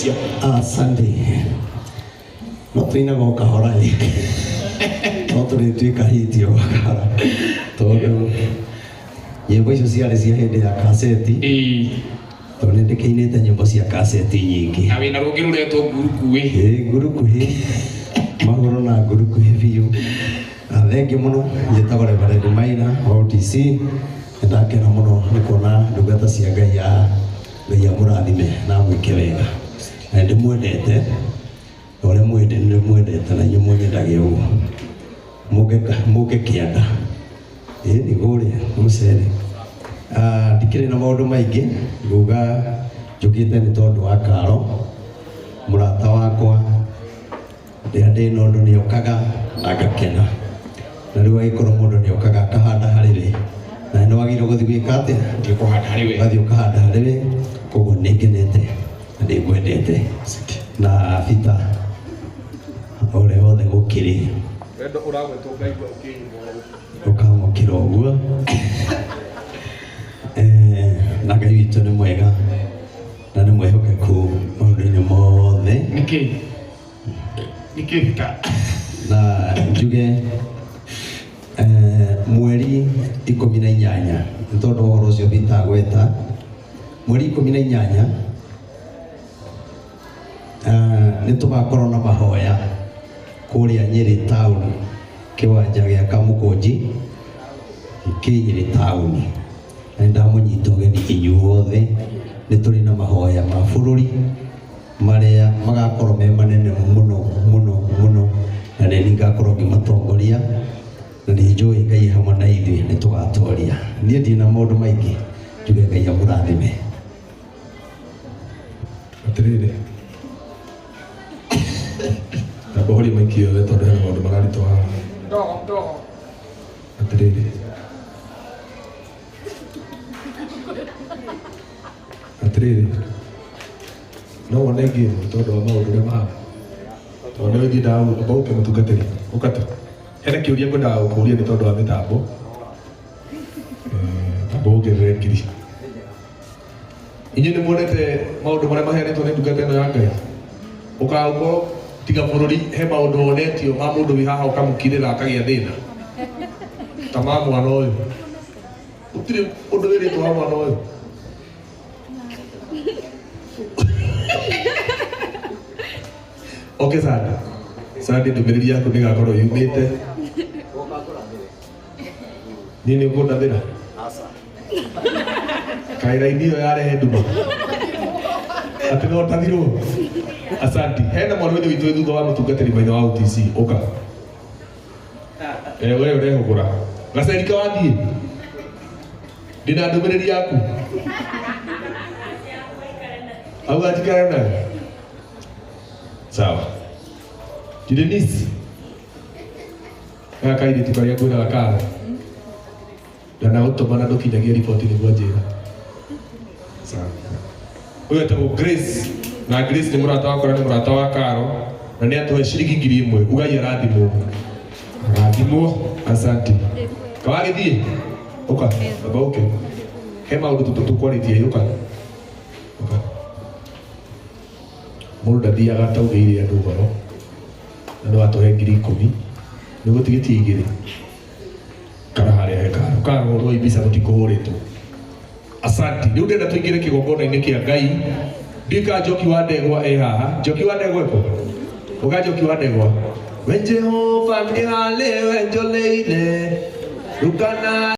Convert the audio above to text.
cia. Asante. Matuina goka horai. Totore tuika hitio wakara. Todo. Nyimbo icio ciarĩ cia hĩndĩ ya kaseti. Tondũ nĩndĩkĩinĩte nyimbo cia kaseti nyingĩ. Na wĩna rũngĩ rũretwo ngurukuĩ. Ngurukuĩ. Magũrũ na ngurukuĩ biũ. Thengi mũno njĩtagwo Reverend Maina OTC. Ndakena mũno nĩ kuona ndungata cia Ngai amũrathime na mwĩke wega. Na ndĩmwendete. Ũrĩa mwendete na inyuĩ mwendagia ũguo. Mũge kĩanda. Nĩ gũrĩa mũcere. Ndikĩrĩ na maũndũ maingĩ nguga njũkĩte nĩ tondũ wa Karo mũrata wakwa rĩrĩa ndĩ na ũndũ nĩokaga na ngakena na rĩu agĩkorwo mũndũ nĩokaga akahanda harĩ we na nĩ wagĩrĩirwo gũthiĩ gwĩka atĩa kũhanda harĩ we gathiĩ ũkahanda harĩ we koguo nĩngenete na nĩngwendete na Peter ũrĩa wothe gũkĩrĩ wendo ũragwetwo ngaigua ũkĩnyimwo ũkamũkĩra ũguo na Ngai witũ nĩ mwega na nĩ mwĩhokeku maũndũ-inĩ mothe. Nĩkĩ Peter? Na njuge mweri 18 nĩ tondũ ũhoro ũcio Peter agweta mweri 18 nĩ tũgakorwo na mahoya kũrĩa Nyeri town kĩwanja gĩa Kamũkũnji Nyeri town. Ndamũnyita ũgeni inyuothe nĩ tũrĩ na mahoya ma bũrũri marĩa magakorwo me manene mũno na nĩ ngakorwo ngĩmatongoria na nĩ njũĩ Ngai hamwe na ithuĩ nĩ tũgatoria. Niĩ ndĩ na maũndũ maingĩ njuge Ngai amũrathime. Atĩrĩrĩ ndabohoria maiki yothe tondũ hena maũndũ mararitũ haha. Ndogo. Atĩrĩrĩ no wone ngĩmu tondũ wa maũndũ ũrĩa mahana tondũ nĩ wĩthiĩ ndagũka ũke mũtungatĩri ũkatũ hena kĩũria ngwendaga gũkũria nĩ tondũ wa mĩtambo tambo ũngerere ngiri. Inyuĩ nĩ muonete maũndũ marĩa maheanĩtwo nĩ ndungata ĩno ya Ngai ũkagũkorwo tiga bũrũri he maũndũ wonetio ma mũndũ wĩ haha ũkamũkirĩra akagĩa thĩna ta ma mwana ũyũ gũtirĩ ũndũ wĩrĩtwo wa mwana ũyũ. Okay Sandi ndũmĩrĩri yaku ndĩgakorwo yumĩte niĩ nĩ ngũndathĩra kaĩ raini ĩyo yarehe nduma atĩ no ndathirwo. Asante. Hena mwarĩ witũ thutha wa mũtungatĩri Maina wa OTC ũka we ũrehũgũra gacerika wathiĩ ndĩna ndũmĩrĩri yaku auga njikare nayo sawa. Denise gaka kairĩtu karĩa ngwĩraga Karo ndanagũtũma na ndũkinyagia riboti nĩguo njĩra. Ũyũ etagwo Grace na Grace nĩ mũrata wakwa nĩ mũrata wa Karo na nĩ atũhe ciringi 1000 ugai arathimwo. Asante. Kawagĩthiĩ ũka baba ũke he maũndũ tũkwarĩtie ũka mũndũ ndathiaga taugĩire andũ ũhoro na no atũhe 10,000 nĩ gũtigĩtie 2 kana harĩa he Karo rũi mbica mũtikũhũrĩtwo. Asante. Rĩu ndĩrenda tũingĩre kĩgongona-inĩ kĩa Ngai ndika Njoki wa Ndegwa haha. Njoki wa Ndegwa eko ũga Njoki wa Ndegwa we Jehova nĩ harĩ we njoleire rũkana